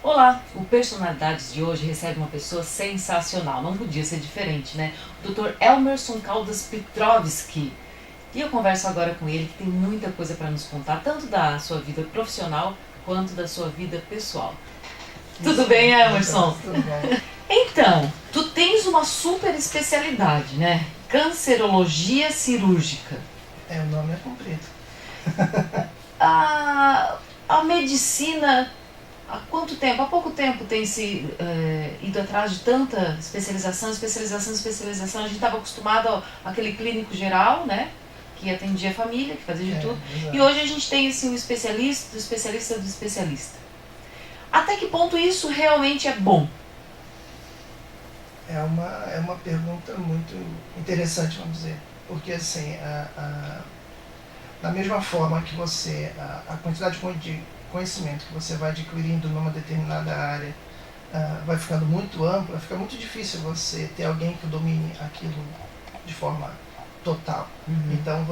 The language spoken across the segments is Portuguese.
Olá, o Personalidades de hoje recebe uma pessoa sensacional, não podia ser diferente, né? O Dr. Elmerson Caldas Petrovski. E eu converso agora com ele, que tem muita coisa para nos contar, tanto da sua vida profissional quanto da sua vida pessoal. Tudo bem, Emerson? Tudo bom. Então, tu tens uma super especialidade, né? Cancerologia cirúrgica. O nome é comprido. A medicina, há quanto tempo? Há pouco tempo tem se ido atrás de tanta especialização. A gente estava acostumado àquele clínico geral, né? Que atendia a família, que fazia de tudo. Exato. E hoje a gente tem assim, um especialista, do especialista do especialista. Até que ponto isso realmente é bom? É uma pergunta muito interessante, vamos dizer. Porque, assim, da mesma forma que a quantidade de conhecimento que você vai adquirindo numa determinada área vai ficando muito ampla, fica muito difícil você ter alguém que domine aquilo de forma total. Então,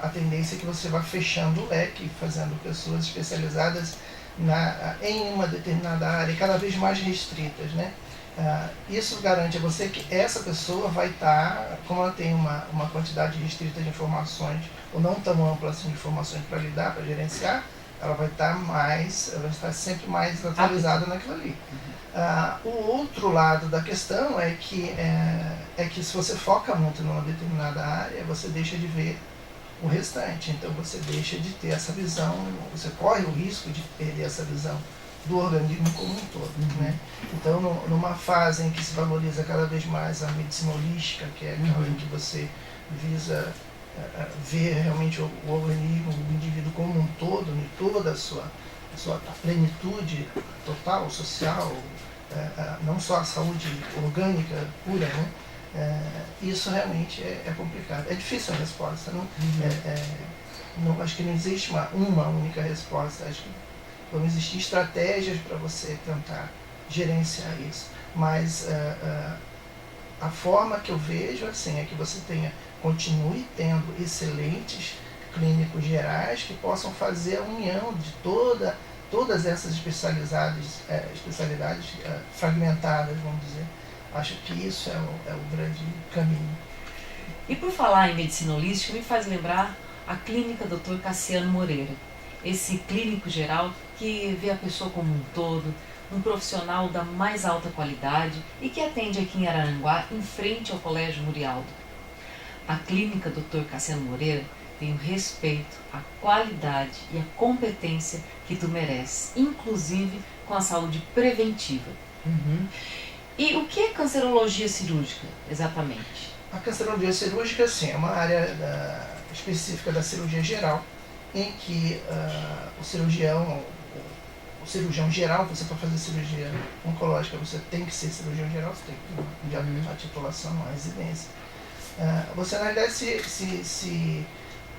a tendência é que você vá fechando o leque, fazendo pessoas especializadas em uma determinada área, cada vez mais restritas, né? Isso garante a você que essa pessoa vai estar, como ela tem uma quantidade restrita de informações, ou não tão ampla assim de informações para lidar, para gerenciar, ela vai estar sempre mais atualizada naquilo ali. O outro lado da questão é que se você foca muito numa determinada área, você deixa de ver o restante. Então você deixa de ter essa visão, você corre o risco de perder essa visão do organismo como um todo, né? Então, numa fase em que se valoriza cada vez mais a medicina holística, que é aquela em que você visa ver realmente o organismo, o indivíduo como um todo, em toda a sua plenitude total, social, não só a saúde orgânica pura, né? Isso realmente é complicado. É difícil a resposta. Acho que não existe uma única resposta. Acho que vão existir estratégias para você tentar gerenciar isso. Mas a forma que eu vejo assim, é que você continue tendo excelentes clínicos gerais que possam fazer a união de todas essas especialidades fragmentadas, vamos dizer. Acho que isso é o grande caminho. E por falar em medicina holística, me faz lembrar a clínica Dr. Cassiano Moreira. Esse clínico geral que vê a pessoa como um todo, um profissional da mais alta qualidade e que atende aqui em Araranguá, em frente ao Colégio Murialdo. A clínica Dr. Cassiano Moreira tem o respeito, a qualidade e a competência que tu mereces, inclusive com a saúde preventiva. E o que é cancerologia cirúrgica, exatamente? A cancerologia cirúrgica, sim, é uma área específica da cirurgia geral, em que o cirurgião geral, você para fazer cirurgia oncológica, você tem que ser cirurgião geral, você tem que ter uma titulação, uma residência. Você, na realidade, se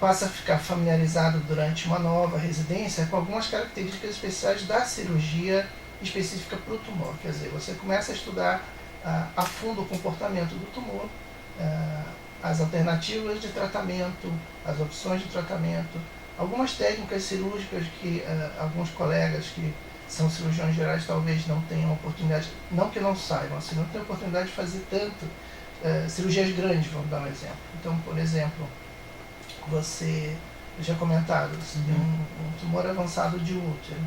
passa a ficar familiarizado durante uma nova residência com algumas características especiais da cirurgia específica para o tumor. Quer dizer, você começa a estudar a fundo o comportamento do tumor, as alternativas de tratamento, as opções de tratamento, algumas técnicas cirúrgicas que alguns colegas que são cirurgiões gerais talvez não tenham oportunidade, não que não saibam, assim, não tem oportunidade de fazer tanto cirurgias grandes, vamos dar um exemplo. Então, por exemplo, você, eu já comentado, você tem um tumor avançado de útero.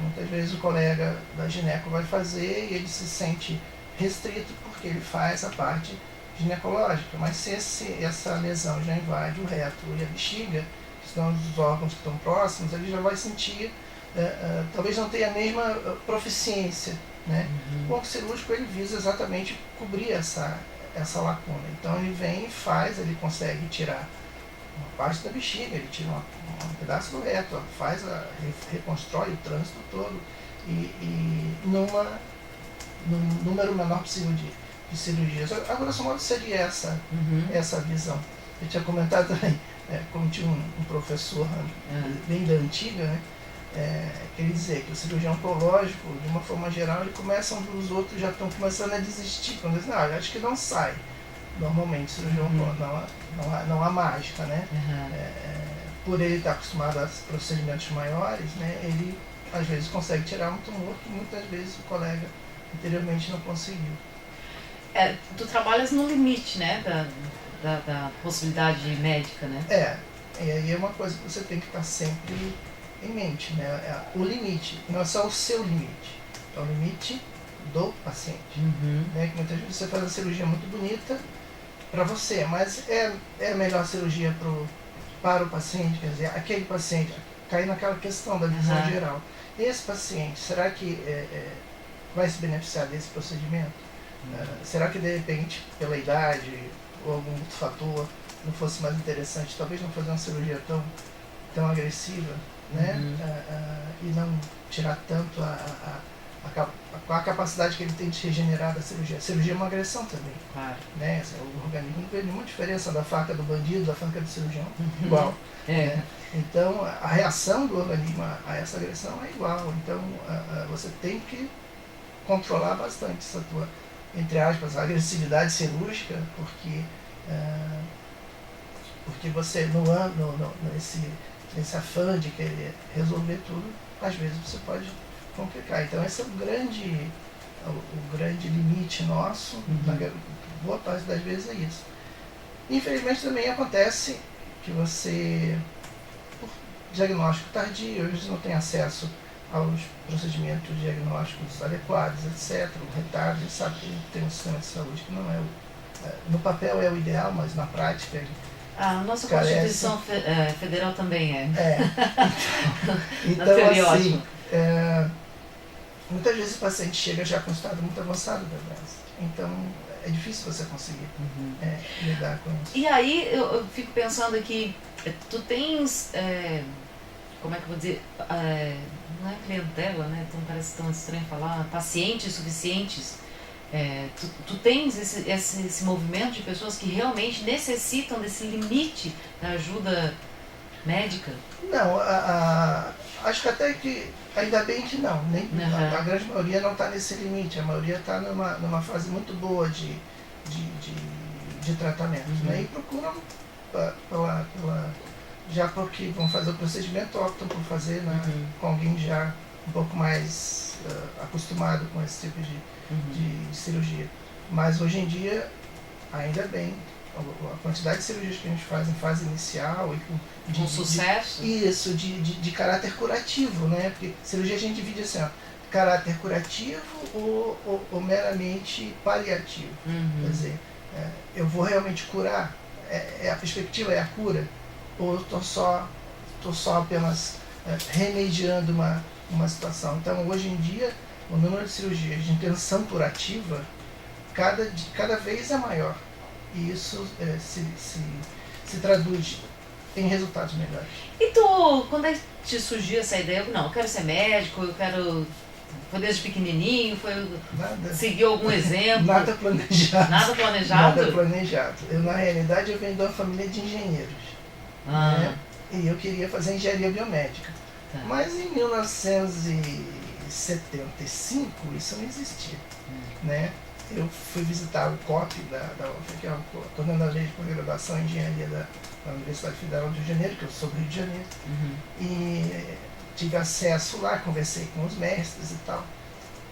Muitas vezes o colega da gineco vai fazer e ele se sente restrito porque ele faz a parte ginecológica, mas se essa lesão já invade o reto e a bexiga, que são os órgãos que estão próximos, ele já vai sentir, talvez não tenha a mesma proficiência, né? O ponto cirúrgico ele visa exatamente cobrir essa lacuna. Então ele vem e faz, ele consegue tirar uma parte da bexiga, ele tira um pedaço do reto, reconstrói o trânsito todo e num número menor possível de cirurgias. A grosso modo seria essa visão. Eu tinha comentado também, como tinha um professor bem da antiga, né, quer dizer que o cirurgião oncológico, de uma forma geral, ele começa os outros já estão começando a desistir, quando dizem, não, eu acho que não sai. Normalmente, cirurgião não há mágica, né? Por ele estar acostumado a procedimentos maiores, né, ele às vezes consegue tirar um tumor que muitas vezes o colega anteriormente não conseguiu. Tu trabalhas no limite, né, da possibilidade médica, né? E aí é uma coisa que você tem que estar sempre em mente, né? O limite, não é só o seu limite, é o limite do paciente. Né? Que muitas vezes você faz uma cirurgia muito bonita para você, mas é a melhor cirurgia para o paciente, quer dizer, aquele paciente cair naquela questão da visão geral. Esse paciente, será que vai se beneficiar desse procedimento? Será que de repente, pela idade ou algum outro fator, não fosse mais interessante, talvez não fazer uma cirurgia tão agressiva, né? E não tirar tanto a capacidade que ele tem de regenerar da cirurgia. A cirurgia é uma agressão também. Claro. Né? O organismo não vê nenhuma diferença da faca do bandido, da faca do cirurgião, igual. Né? Então, a reação do organismo a essa agressão é igual. Então, você tem que controlar bastante essa tua, entre aspas, agressividade cirúrgica, porque você, nesse afã de querer resolver tudo, às vezes você pode complicar. Então esse é o grande limite nosso, na boa parte das vezes é isso. Infelizmente também acontece que você, por diagnóstico tardio, às vezes não tem acesso aos procedimentos diagnósticos adequados, etc. O retardo, a gente sabe que tem um sistema de saúde que não é no papel é o ideal, mas na prática a nossa Constituição Federal também é. Então assim, muitas vezes o paciente chega já com um estado muito avançado da doença. Então é difícil você conseguir lidar com isso. E aí eu fico pensando aqui, tu tens, como é que eu vou dizer, não é clientela, né? Então parece tão estranho falar, pacientes suficientes. Tu tens esse movimento de pessoas que realmente necessitam desse limite da ajuda médica? Não, acho que até que, ainda bem que não, a grande maioria não está nesse limite, a maioria está numa fase muito boa de tratamento, né? E procuram, já porque vão fazer o procedimento, optam por fazer com alguém já um pouco mais acostumado com esse tipo de cirurgia. Mas hoje em dia, ainda bem, a quantidade de cirurgias que a gente faz em fase inicial e com sucesso? Isso, de caráter curativo, né? Porque cirurgia a gente divide assim, ó, caráter curativo ou meramente paliativo. Quer dizer, eu vou realmente curar? A perspectiva é a cura? Ou eu estou só apenas remediando uma situação? Então, hoje em dia, o número de cirurgias de intenção curativa cada vez é maior. E isso se traduz em resultados melhores. E tu, quando é que te surgiu essa ideia? Não, eu quero ser médico, eu quero... Foi desde pequenininho? Seguiu algum exemplo? Nada planejado. Nada planejado? Nada planejado. Na realidade, eu venho de uma família de engenheiros. Né? E eu queria fazer engenharia biomédica. Mas em 1975, isso não existia. Né? Eu fui visitar o COP, que é a Coordenadoria de Pós-Graduação em Engenharia da Universidade Federal do Rio de Janeiro, que eu sou do Rio de Janeiro. E tive acesso lá, conversei com os mestres e tal.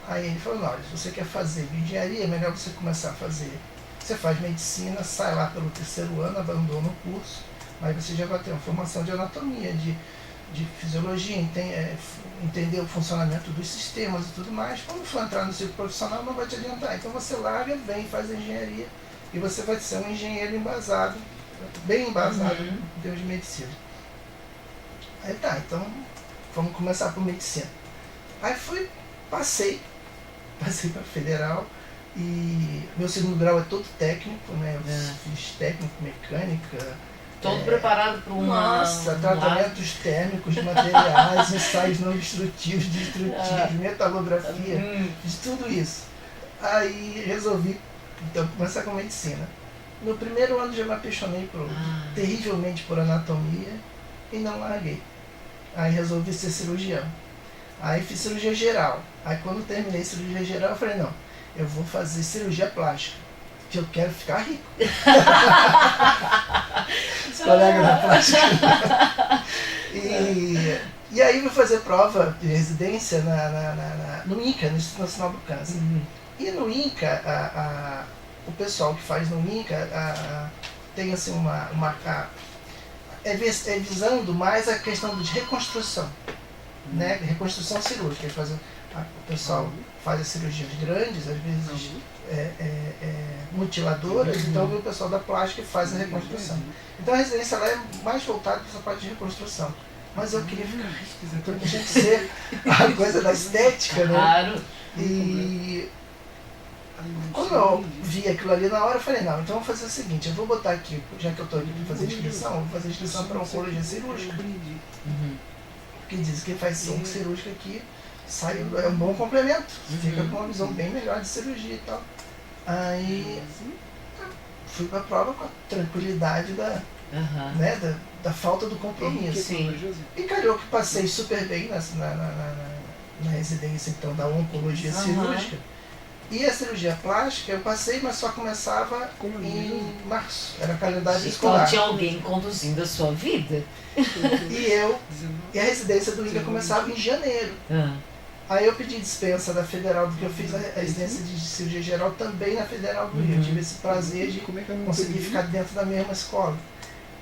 Aí ele falou, olha, se você quer fazer bioengenharia, é melhor você começar a fazer. Você faz medicina, sai lá pelo 3º ano, abandona o curso, mas você já vai ter uma formação de anatomia, de fisiologia, entender o funcionamento dos sistemas e tudo mais. Quando for entrar no ciclo profissional, não vai te adiantar. Então você larga, vem, faz a engenharia e você vai ser um engenheiro embasado, bem embasado em termos de medicina. Aí tá, então vamos começar por medicina. Aí passei para federal e meu segundo grau é todo técnico, né? Eu fiz técnico, mecânica. Todo preparado para tratamentos térmicos de materiais, ensaios não destrutivos, destrutivos, metalografia, de tudo isso. Aí resolvi então começar com medicina. No primeiro ano já me apaixonei terrivelmente por anatomia e não larguei. Aí resolvi ser cirurgião. Aí fiz cirurgia geral. Aí quando terminei cirurgia geral, eu falei, não, eu vou fazer cirurgia plástica, que eu quero ficar rico. Colega da plástica. E aí fui fazer prova de residência no INCA, no Instituto Nacional do Câncer. E no INCA, o pessoal que faz no INCA tem assim visando mais a questão de reconstrução, né? Reconstrução cirúrgica. O pessoal faz as cirurgias grandes, às vezes mutiladoras, então o pessoal da plástica faz a reconstrução. Então a residência lá é mais voltada para essa parte de reconstrução. Mas eu queria ficar rico, então tinha que ser a coisa da estética, né? Claro. E quando eu vi aquilo ali na hora, eu falei, não, então eu vou fazer o seguinte, eu vou botar aqui, já que eu estou aqui para fazer inscrição, eu vou fazer inscrição para oncologia cirúrgica. Porque diz que quem faz onco cirúrgica aqui é um bom complemento, fica com uma visão bem melhor de cirurgia e tal. Aí fui para a prova com a tranquilidade da falta do compromisso. Sim. E calhou que passei super bem na residência então da oncologia cirúrgica. E a cirurgia plástica eu passei, mas só começava em março. Era calendário escolar. Então tinha alguém conduzindo a sua vida. E a residência do INCA começava em janeiro. Aí eu pedi dispensa da Federal, porque eu fiz a residência de cirurgia geral também na Federal do Rio. Eu tive esse prazer de conseguir ficar dentro da mesma escola.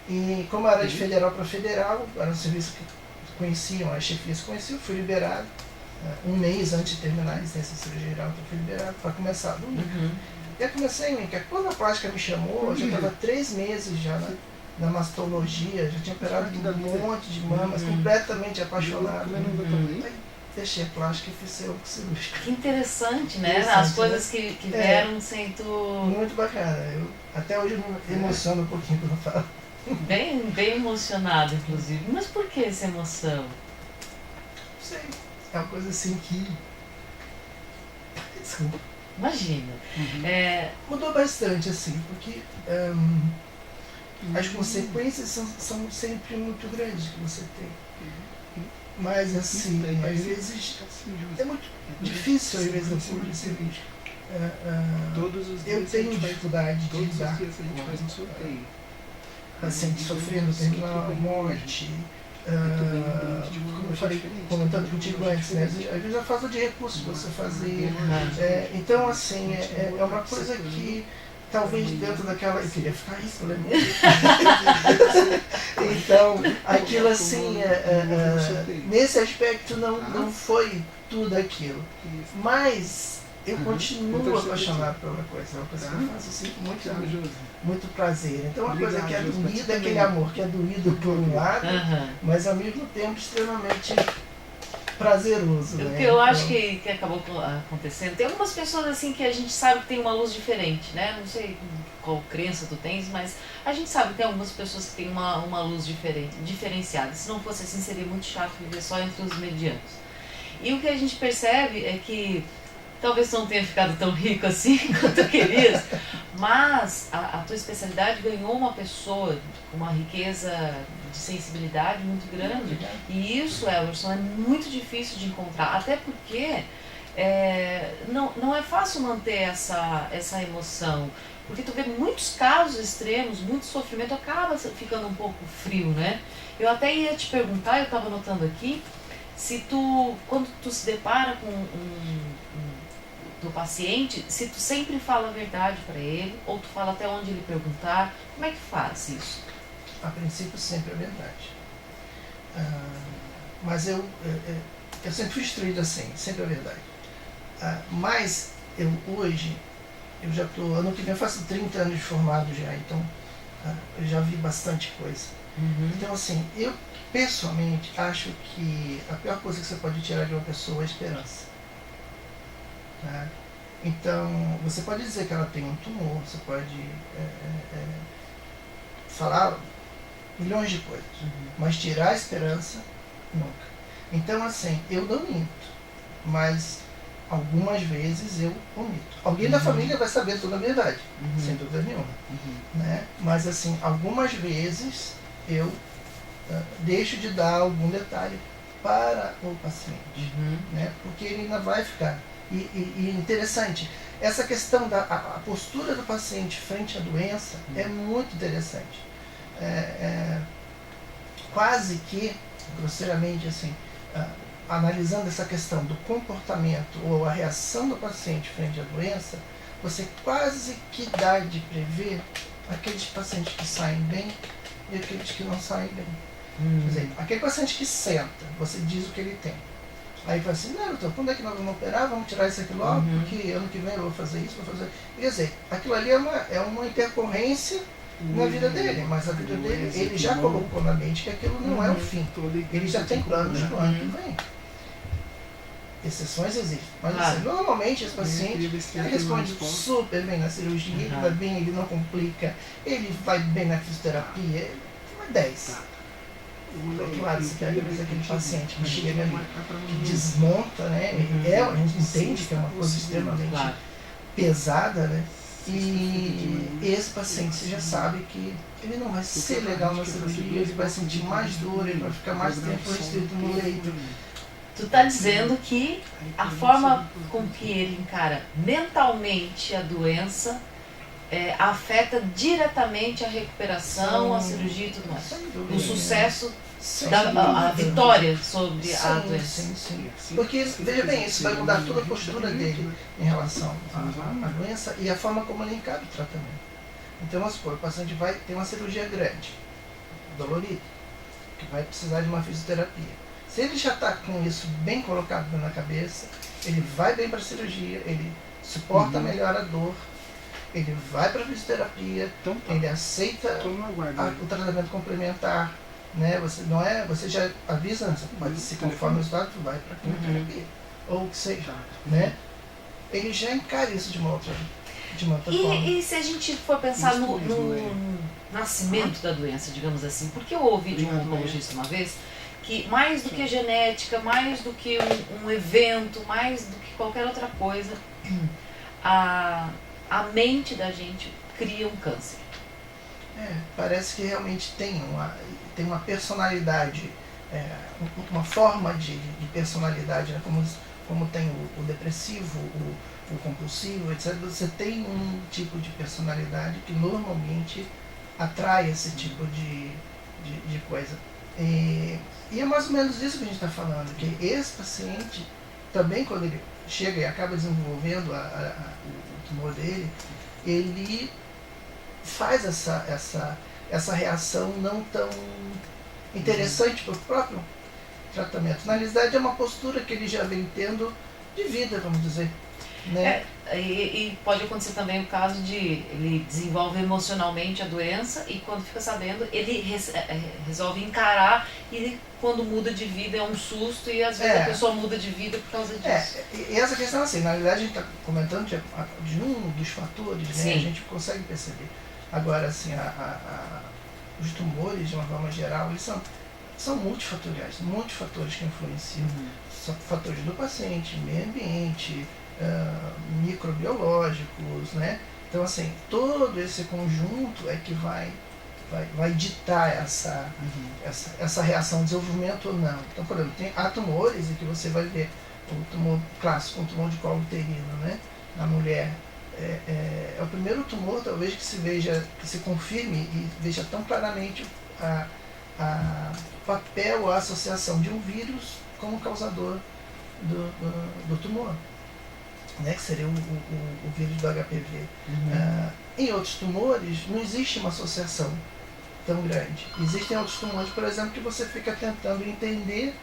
E como era de federal para federal, era um serviço que conheciam, as chefias conheciam, fui liberado. Um mês antes de terminar a residência de cirurgia geral, eu fui liberado para começar no INCA. E aí comecei no INCA. Quando a plástica me chamou, eu já estava 3 meses já na mastologia, já tinha operado um monte de mamas, completamente apaixonado. Aí deixei a plástica e fiz onco cirúrgica. Que interessante, né? As coisas que vieram sem tu... Muito bacana. Até hoje eu me emociono um pouquinho quando eu falo. Bem emocionado, inclusive. Mas por que essa emoção? Não sei. É uma coisa assim que... Desculpa. Imagina. Mudou bastante, assim, porque as consequências são sempre muito grandes que você tem. Mas, assim, às vezes é muito difícil, às vezes, a cirurgia cirúrgica. Eu tenho dificuldade de lidar com paciente sofrendo terminal morte. Como eu falei, comentando contigo antes, né? Às vezes a falta de recursos para você fazer. Então, assim, é uma coisa que talvez dentro daquela... Eu queria ficar rico, né? Então, aquilo assim, nesse aspecto não foi tudo aquilo. Mas eu continuo apaixonado pela coisa. É uma coisa que eu faço assim, com muito prazer. Então, uma coisa que é doída é aquele amor que é doído por um lado, mas ao mesmo tempo extremamente prazeroso. O que eu acho que acabou acontecendo, tem algumas pessoas assim que a gente sabe que tem uma luz diferente, né? Não sei qual crença tu tens, mas a gente sabe que tem algumas pessoas que têm uma luz diferenciada. Se não fosse assim, seria muito chato viver só entre os medianos. E o que a gente percebe é que talvez não tenha ficado tão rico assim quanto querias, mas a tua especialidade ganhou uma pessoa com uma riqueza de sensibilidade muito grande. E isso, Ellerson, é muito difícil de encontrar, até porque não é fácil manter essa emoção, porque tu vê muitos casos extremos, muito sofrimento, acaba ficando um pouco frio, né? Eu até ia te perguntar, eu estava anotando aqui, se tu, quando tu se depara com do paciente, se tu sempre fala a verdade para ele, ou tu fala até onde ele perguntar, como é que faz isso? A princípio sempre é verdade. Mas eu sempre fui instruído assim, sempre é verdade. Mas hoje, eu já estou, ano que vem eu faço 30 anos de formado já, então eu já vi bastante coisa. Então assim, eu pessoalmente acho que a pior coisa que você pode tirar de uma pessoa é a esperança. Então, você pode dizer que ela tem um tumor, você pode falar milhões de coisas, mas tirar a esperança, nunca. Então, assim, eu não minto, mas algumas vezes eu omito. Alguém da família vai saber toda a verdade, sem dúvida nenhuma. Né? Mas, assim, algumas vezes eu deixo de dar algum detalhe para o paciente, né? Porque ele ainda vai ficar... E interessante, essa questão da postura do paciente frente à doença é muito interessante. Quase que grosseiramente assim, analisando essa questão do comportamento ou a reação do paciente frente à doença, você quase que dá de prever aqueles pacientes que saem bem e aqueles que não saem bem. Quer dizer, aquele paciente que senta, você diz o que ele tem. Aí fala assim, não, doutor, quando é que nós vamos operar? Vamos tirar isso aqui logo, porque ano que vem eu vou fazer isso, vou fazer... Quer dizer, aquilo ali é uma intercorrência na vida dele, mas a vida dele, ele já colocou na mente que aquilo não é o fim. Ele já tem planos pro ano que vem. Exceções existem. Mas assim, normalmente esse paciente ele responde super bem na cirurgia, ele vai bem, ele não complica, ele vai bem na fisioterapia, ele é 10. Claro, você pega aquele paciente que chega ali, que desmonta, né? A gente entende que é uma coisa extremamente pesada, né? E esse paciente você já sabe que ele não vai ser legal na cirurgia, ele vai sentir mais dor, ele vai ficar mais tempo restrito no leito. Tu tá dizendo que a forma com que ele encara mentalmente a doença afeta diretamente a recuperação, a cirurgia e tudo mais. O sucesso, a vitória sobre a doença. Sim. Porque, veja bem, isso vai mudar toda a postura dele em relação à doença e a forma como ele encara o tratamento. Então, vamos supor, o paciente vai ter uma cirurgia grande, dolorida, que vai precisar de uma fisioterapia. Se ele já está com isso bem colocado na cabeça, ele vai bem para a cirurgia, ele suporta melhor a dor, ele vai para a fisioterapia, ele aceita o tratamento complementar, né? Você já avisa antes, mas se conforme o resultado, vai para a quimioterapia, ou o que seja, né? Ele já encara isso de uma outra forma. E se a gente for pensar no nascimento da doença, digamos assim, porque eu ouvi de um oncologista uma vez que mais do que genética, mais do que um evento, mais do que qualquer outra coisa, a mente da gente cria um câncer. Parece que realmente tem uma personalidade, uma forma de personalidade, né? Como tem o depressivo, o compulsivo, etc. Você tem um tipo de personalidade que normalmente atrai esse tipo de coisa. E é mais ou menos isso que a gente está falando, que esse paciente também, quando ele chega e acaba desenvolvendo o tumor dele, ele faz essa reação não tão interessante para o próprio tratamento. Na realidade, é uma postura que ele já vem tendo de vida, vamos dizer. Né? E pode acontecer também o caso de ele desenvolve emocionalmente a doença e quando fica sabendo, ele resolve encarar e quando muda de vida é um susto e às vezes a pessoa muda de vida por causa disso. E essa questão assim, na realidade a gente está comentando de um dos fatores, né? A gente consegue perceber. Agora, assim, os tumores, de uma forma geral, eles são multifatoriais, muitos fatores que influenciam. São fatores do paciente, meio ambiente, microbiológicos, né? Então, assim, todo esse conjunto é que vai ditar essa reação, desenvolvimento ou não. Então, por exemplo, há tumores em que você vai ver o tumor clássico, um tumor de colo uterino, né? Na mulher. É o primeiro tumor, talvez, que se confirme e veja tão claramente o papel, a associação de um vírus como causador do tumor, né, que seria o vírus do HPV. Em outros tumores, não existe uma associação tão grande. Existem outros tumores, por exemplo, que você fica tentando entender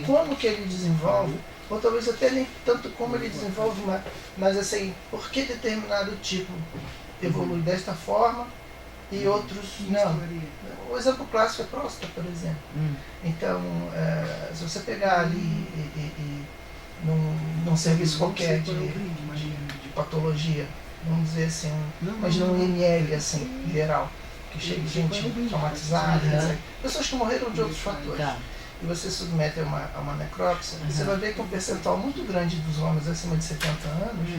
como que ele desenvolve, ou talvez até nem tanto como ele desenvolve, mas assim, por que determinado tipo evolui desta forma e outros não. O exemplo clássico é próstata, por exemplo. Então, se você pegar ali num serviço qualquer de patologia, vamos dizer assim, imagina um IML assim, geral, que chega de gente traumatizada, pessoas que morreram de outros fatores. E você submete a uma necrópsia, você vai ver que um percentual muito grande dos homens acima de 70 anos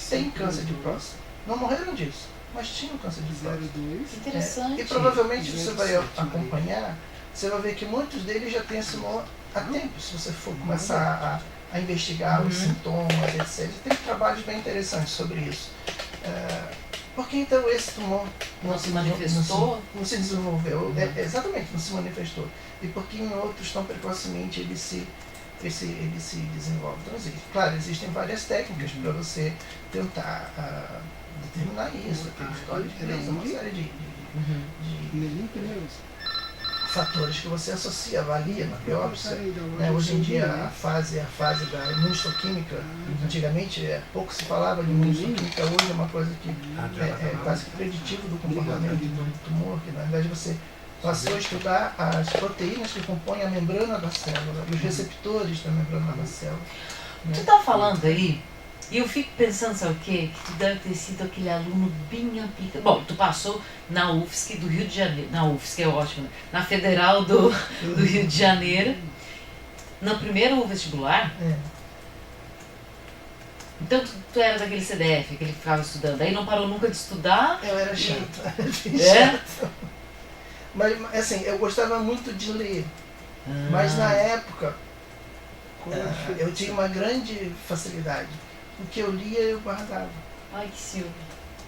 tem câncer de próstata. Não morreram disso, mas tinham câncer de próstata. Interessante. E provavelmente você vai acompanhar, você vai ver que muitos deles já têm esse tumor há tempo, se você for começar a investigar os sintomas, etc. Tem trabalhos bem interessantes sobre isso. Por que então esse tumor Não se manifestou? Não se desenvolveu? Exatamente, não se manifestou. E por que em outros tão precocemente ele se desenvolve? Então, claro, existem várias técnicas para você tentar determinar isso. Tem história de uma série de fatores que você associa, avalia na biópsia. Né? Hoje em dia a fase da imunistoquímica, antigamente pouco se falava de imunistoquímica, hoje é uma coisa que é quase que preditivo do comportamento do tumor, que na verdade você passou a estudar as proteínas que compõem a membrana da célula e os receptores da membrana da célula. Né? Tu tá falando aí, e eu fico pensando, sabe o quê? Que tu deve ter sido aquele aluno bem aplicado. Bom, tu passou na UFSC do Rio de Janeiro, na UFSC é ótimo, né? Na Federal do Rio de Janeiro, no primeiro vestibular. Então tu era daquele CDF, que ele ficava estudando, aí não parou nunca de estudar? Eu era chato, chato. Mas assim, eu gostava muito de ler, mas na época eu tinha uma grande facilidade. O que eu lia eu guardava. Ai, que ciúme.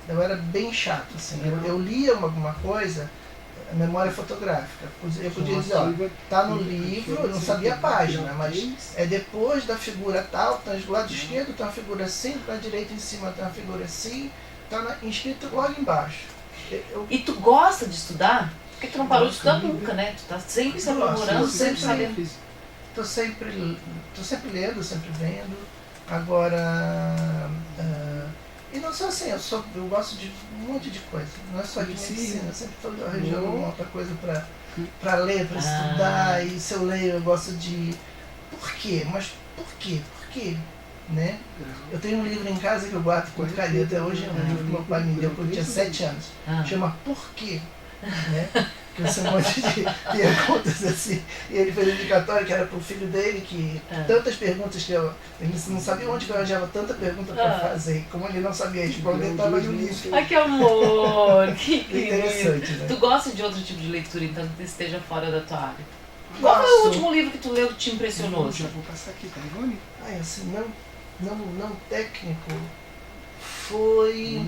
Eu era bem chato, assim. Eu lia alguma coisa, memória fotográfica. Eu podia dizer, ó, tá no livro, eu não sabia a página, mas é depois da figura tal, tá do lado esquerdo tá uma figura assim, do lado direito em cima tá uma figura assim, tá escrito logo embaixo. E tu gosta de estudar? Porque tu não parou de estudar nunca, né? Tu tá sempre se aprimorando, sempre sabendo. Tô sempre lendo, sempre vendo. Agora, e não só assim, eu gosto de um monte de coisa, não é só de medicina, eu sempre estou arranjando uma outra coisa para ler, para estudar, e se eu leio eu gosto de... Por quê? Mas por quê? Por quê? Né? Eu tenho um livro em casa que eu guardo com carinho até hoje, é um livro que meu pai me deu quando eu tinha 7 anos, chama Por quê? Né? Que eu sei um monte de perguntas assim. E ele fez um indicatório que era pro filho dele, que tantas perguntas que ele não sabia onde que eu arranjava tanta pergunta para fazer. Como ele não sabia responder, estava no livro. Ai, que amor! Que interessante, né? Tu gosta de outro tipo de leitura, então, que esteja fora da tua área? Qual foi o último livro que tu leu que te impressionou? Já vou passar aqui, tá, Ivone? Assim, não técnico. Foi...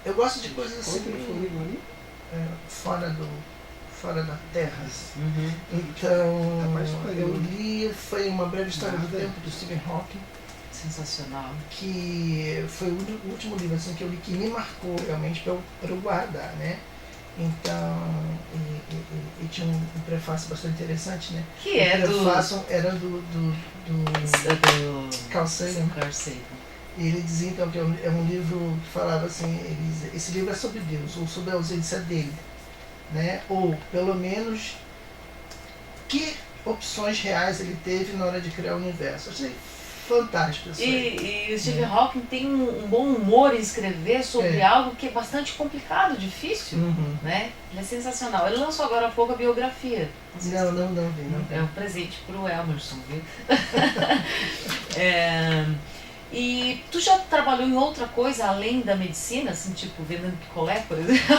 Eu gosto de coisas assim... fora da Terra. Então, eu li, foi Uma Breve História do Tempo, do Stephen Hawking. Sensacional. Que foi o último livro assim, que eu li que me marcou realmente para eu guardar, né? Então, e tinha um prefácio bastante interessante, né? Que é o prefácio era do Carl Sagan. E ele dizia então que é um livro que falava assim, esse livro é sobre Deus, ou sobre a ausência dele, né? Ou pelo menos que opções reais ele teve na hora de criar o universo. Achei fantástico isso aí. E o Stephen Hawking tem um bom humor em escrever sobre algo que é bastante complicado, difícil, né? Ele é sensacional. Ele lançou agora há pouco a biografia. Não vi. É um presente pro Emerson, viu? E tu já trabalhou em outra coisa além da medicina, assim, tipo vendendo picolé, por exemplo?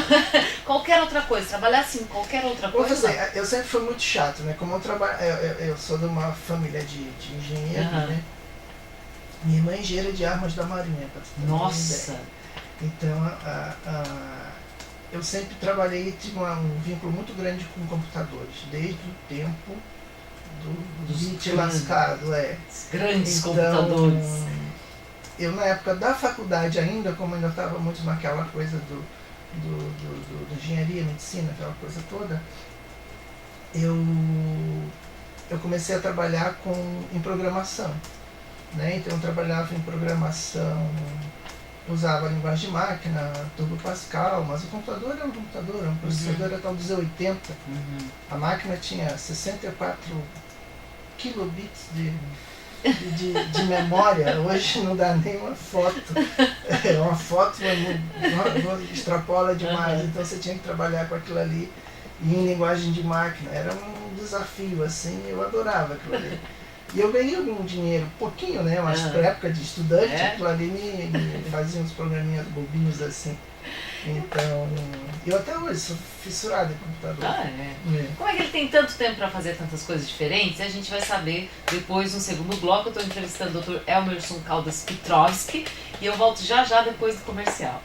Qualquer outra coisa, trabalhar assim, qualquer outra coisa? Eu sempre fui muito chato, né? Como eu sou de uma família de engenheiros, né? Minha irmã é engenheira de armas da Marinha, pra tu ter uma ideia. Então, eu sempre trabalhei, tive um vínculo muito grande com computadores, desde o tempo do bit lascado, Grandes computadores. Eu, na época da faculdade ainda, como ainda estava muito naquela coisa do engenharia, medicina, aquela coisa toda, eu comecei a trabalhar em programação, né? Então eu trabalhava em programação, usava a linguagem de máquina, Turbo Pascal, mas o computador era um computador, um processador era tal do Z80. A máquina tinha 64 kilobits de memória, hoje não dá nem uma foto. Uma foto extrapola demais, então você tinha que trabalhar com aquilo ali e em linguagem de máquina. Era um desafio, assim, eu adorava aquilo ali. E eu ganhei algum dinheiro, pouquinho, né? Mas pra época de estudante, aquilo ali me fazia uns programinhas bobinhos assim. Então, eu até hoje sou fissurado em computador. Como é que ele tem tanto tempo para fazer tantas coisas diferentes? A gente vai saber depois no segundo bloco. Eu estou entrevistando o Dr. Emerson Caldas Petrovski e eu volto já depois do comercial.